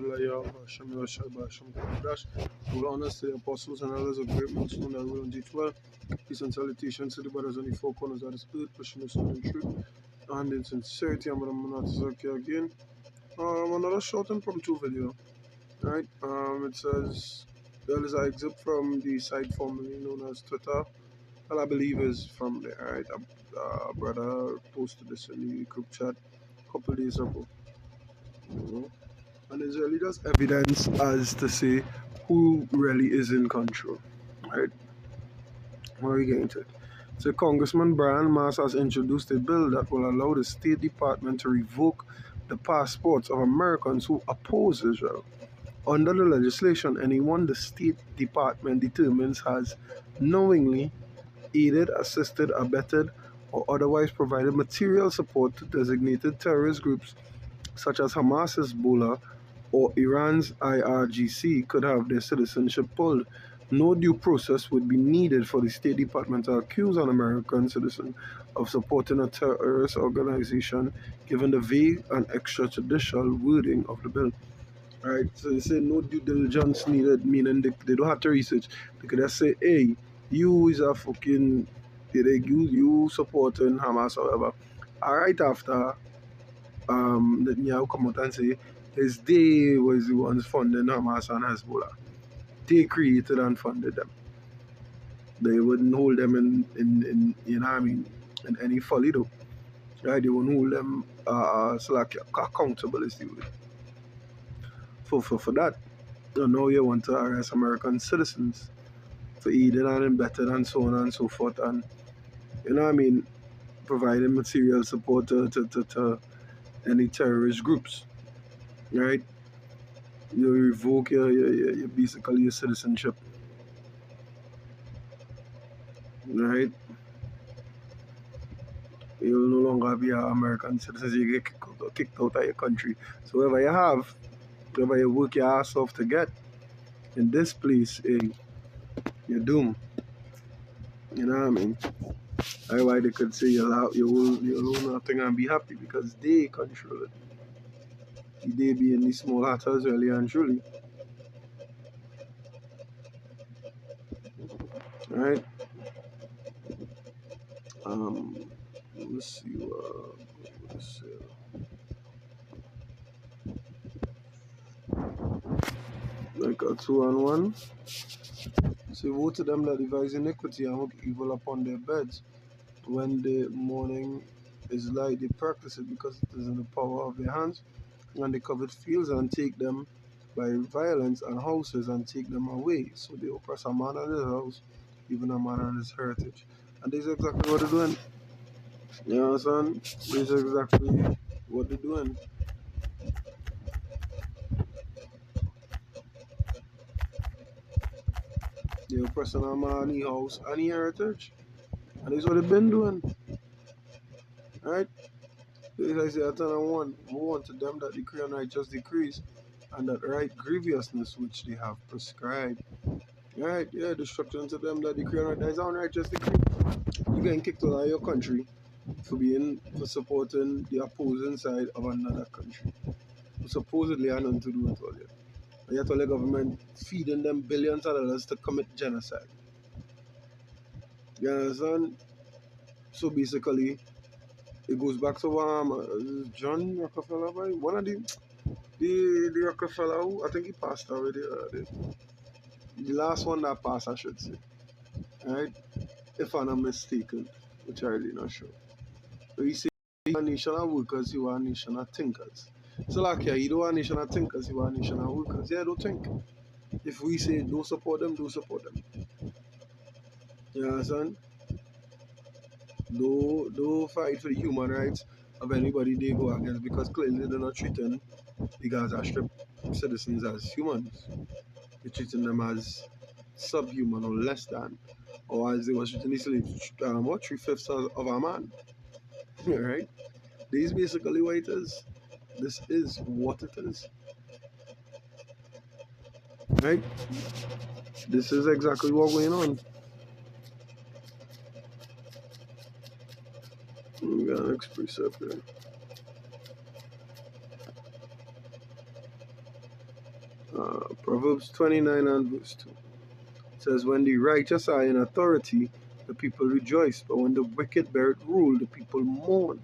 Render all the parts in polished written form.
All honors to the apostles and elders of great millstone that will and teach well. Peace and salutations to the brothers on the four corners of the spirit, pushing us in truth and in sincerity. I'm going to again. Another short and impromptu video. Right? It says there is an excerpt from the site formerly known as Twitter. Well, I believe is from there. Right? A brother posted this in the group chat a couple days ago. And it's really just evidence as to say who really is in control. Right? Where are we getting to it? So Congressman Brian Mass has introduced a bill that will allow the State Department to revoke the passports of Americans who oppose Israel. Under the legislation, anyone the State Department determines has knowingly aided, assisted, abetted, or otherwise provided material support to designated terrorist groups such as Hamas, Hezbollah, or Iran's IRGC could have their citizenship pulled. No due process would be needed for the State Department to accuse an American citizen of supporting a terrorist organization, given the vague and extrajudicial wording of the bill. Right, so they say no due diligence needed, meaning they don't have to research. They could just say, hey, you is a fucking, you supporting Hamas or whatever. Right after, Netanyahu come out and say, they was the ones funding Hamas and Hezbollah. They created and funded them. They wouldn't hold them in you know what I mean, in any folly though. Right, they wouldn't hold them so like accountable as they would. For that. So now you want to arrest American citizens for aiding and abetting and so on and so forth, and you know what I mean, providing material support to any terrorist groups, right? You revoke your basically your citizenship, right? You'll no longer be an American citizen. You get kicked out of your country. So whatever you work your ass off to get in this place, you're doomed. You know what I mean? That's why they could say you'll own nothing and be happy because they control it. They be in the small hatters really and truly. Right? Let's see let's like a 2-on-1. So woe to them that devise iniquity and work evil upon their beds. When the morning is light, they practice it because it is in the power of their hands. And they covet fields and take them by violence, and houses and take them away. So they oppress a man and his house, even a man and his heritage. And this is exactly what they're doing. You understand? This is exactly what they're doing. They're oppressing a man, any house, any heritage. And this is what they've been doing. Right? As I say, I tell them one, woe unto them that decree unrighteous decrees, and that right grievousness which they have prescribed. Right, yeah, destruction to them that decree unrighteous decree. You're getting kicked out of your country for supporting the opposing side of another country. Who supposedly have nothing to do with all that. And yet all the government feeding them billions of dollars to commit genocide. You understand? So basically, it goes back to John Rockefeller, right? One of the Rockefeller who I think he passed already. The last one that passed, I should say. Right? If I'm not mistaken, which I'm really not sure. But he said, you are a nation of workers, you are a nation of thinkers. So like here, you don't want a nation of thinkers, you are a nation of workers. Yeah, don't think. If we say don't support them, don't support them. You understand? Don't fight for the human rights of anybody they go against, because clearly they're not treating the Gaza Strip citizens as humans. They're treating them as subhuman or less than, or as they were treating the slaves, 3/5 of a man. Right? This is basically what it is. This is what it is. Right? This is exactly what's going on. We got an next precept here. Proverbs 29 and verse 2 says, when the righteous are in authority, the people rejoice, but when the wicked bear rule, the people mourn.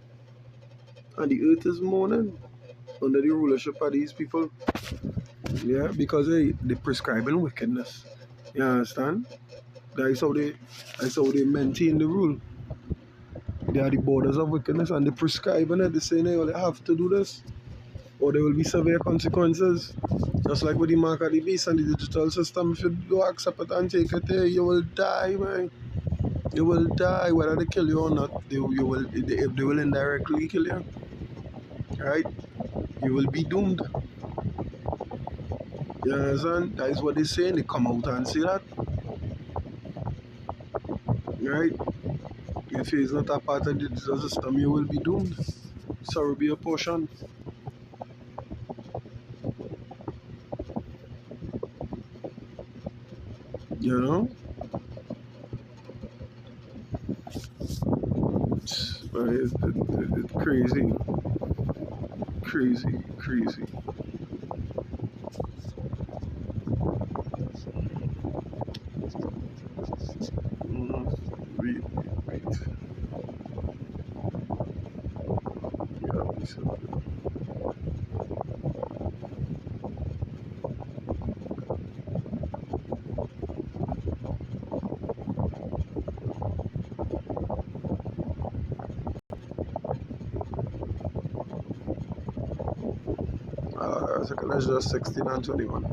And the earth is mourning under the rulership of these people. Yeah, because they prescribing wickedness. You understand? That's how they maintain the rule. They are the borders of wickedness and they prescribing it. They say they have to do this or there will be severe consequences. Just like with the mark of the beast and the digital system, if you don't accept it and take it, you will die, man. You will die, whether they kill you or not. They will indirectly kill you, right? You will be doomed. You understand? That is what they say. They come out and say that, right? If he is not a part of the digital system, you will be doomed. Sorrow be your portion. You know? It's crazy. Crazy, crazy. Wait, wait. Yeah, so, 2 Ezra 16 and 21.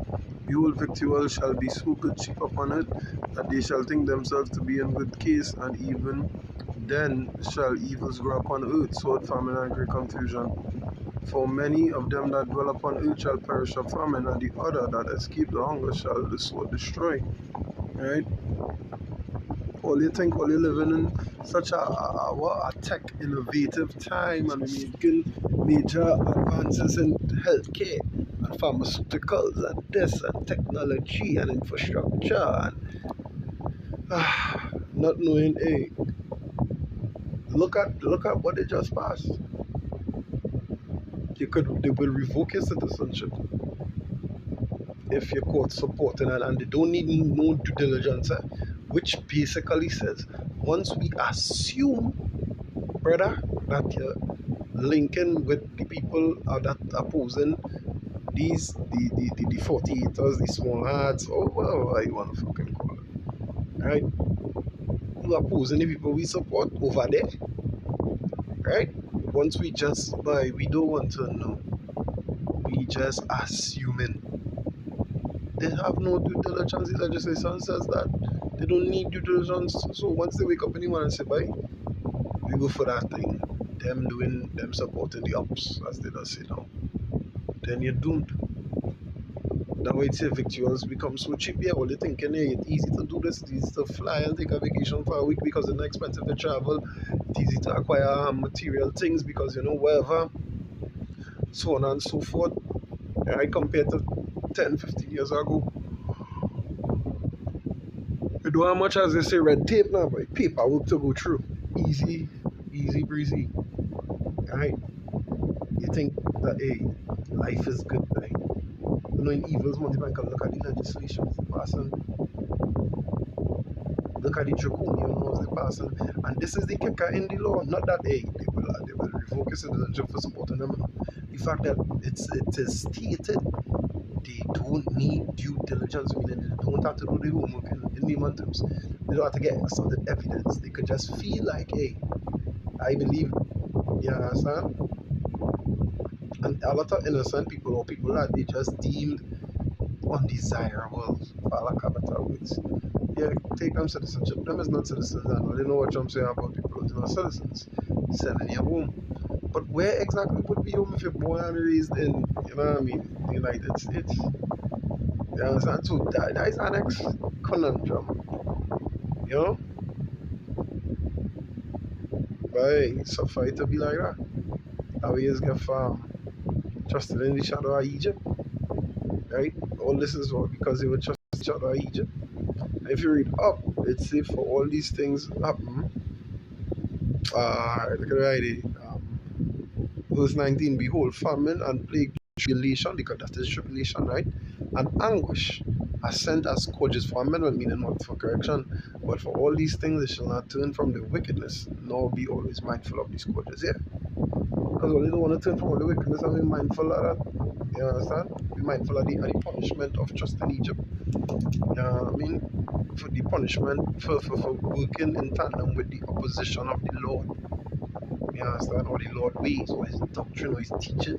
Behold, victuals shall be so good cheap upon it, that they shall think themselves to be in good case, and even then shall evils grow upon earth, sword, famine, and great confusion. For many of them that dwell upon earth shall perish of famine, and the other that escape the hunger shall the sword destroy. Right? All you think, all you living in such a tech innovative time, and we're making major advances in healthcare and pharmaceuticals and this and technology and infrastructure and not knowing, hey, look at what they just passed. They will revoke your citizenship if you're caught supporting it, and they don't need no due diligence, which basically says once we assume, brother, that you're linking with the people that opposing these the 48ers, the small hearts, or whatever you want to fucking call it, right? Who opposing the people we support over there, right? Once we don't want to know, we just assuming. They have no due diligence. The legislation says that they don't need due diligence. So once they wake up in the morning and say, bye, we go for that thing. Them supporting the ops, as they just say now. Then you're doomed. That way it's say victuals become so cheap. Yeah, well, they're thinking, hey, it's easy to do this, it's easy to fly and take a vacation for a week because it's not expensive to travel. It's easy to acquire material things because, wherever, so on and so forth. Right, compared to 10, 15 years ago. You don't have much, as they say, red tape now, but paperwork to go through. Easy, easy breezy. Right? You think that, hey, life is good, right? Knowing evils multiply, can look at the legislation passing, look at the draconian laws they passing, and this is the kicker in the law. Not that, hey, they will revoke your citizenship for supporting them. The fact that it is stated they don't need due diligence, meaning they don't have to do the homework in the terms. They don't have to get solid evidence. They could just feel like, hey, I believe, you understand? And a lot of innocent people or people that they just deemed undesirable, for lack of better words. Yeah, take them citizenship. Them is not citizens, and they know what I'm saying about people who are not citizens. Sending you home. But where exactly would be home if you're born and raised in, the United States? You understand? So that is our next conundrum. You know? But suffer it to be like that. How he is get trusted in the shadow of Egypt. Right? All this is all because they were trusted in the shadow of Egypt. And if you read up, it says for all these things happen. Look at the idea. Verse 19, behold, famine and plague tribulation, because that is tribulation, right? And anguish are sent as scourges for amendment, meaning not for correction, but for all these things they shall not turn from the wickedness, nor be always mindful of these scourges. Yeah. Because when you don't want to turn from all the wickedness and be mindful of that, you understand? Be mindful of the punishment of trust in Egypt. I mean, for the punishment for working in tandem with the opposition of the Lord. You understand? Or the Lord ways, or his doctrine, or his teaching.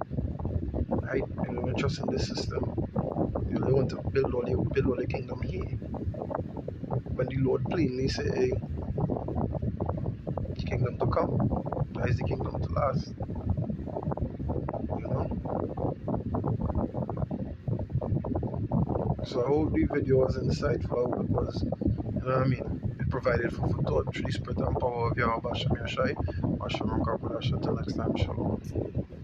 Right? You don't trust in this system. You don't want to build all the kingdom here. When the Lord plainly say, hey, the kingdom to come, that is the kingdom to last. You know? So I hope the video was insightful. I hope it was, you know what I mean? It provided food for thought through the spirit and power of Yahweh Shem Yashai. Till next time, shalom.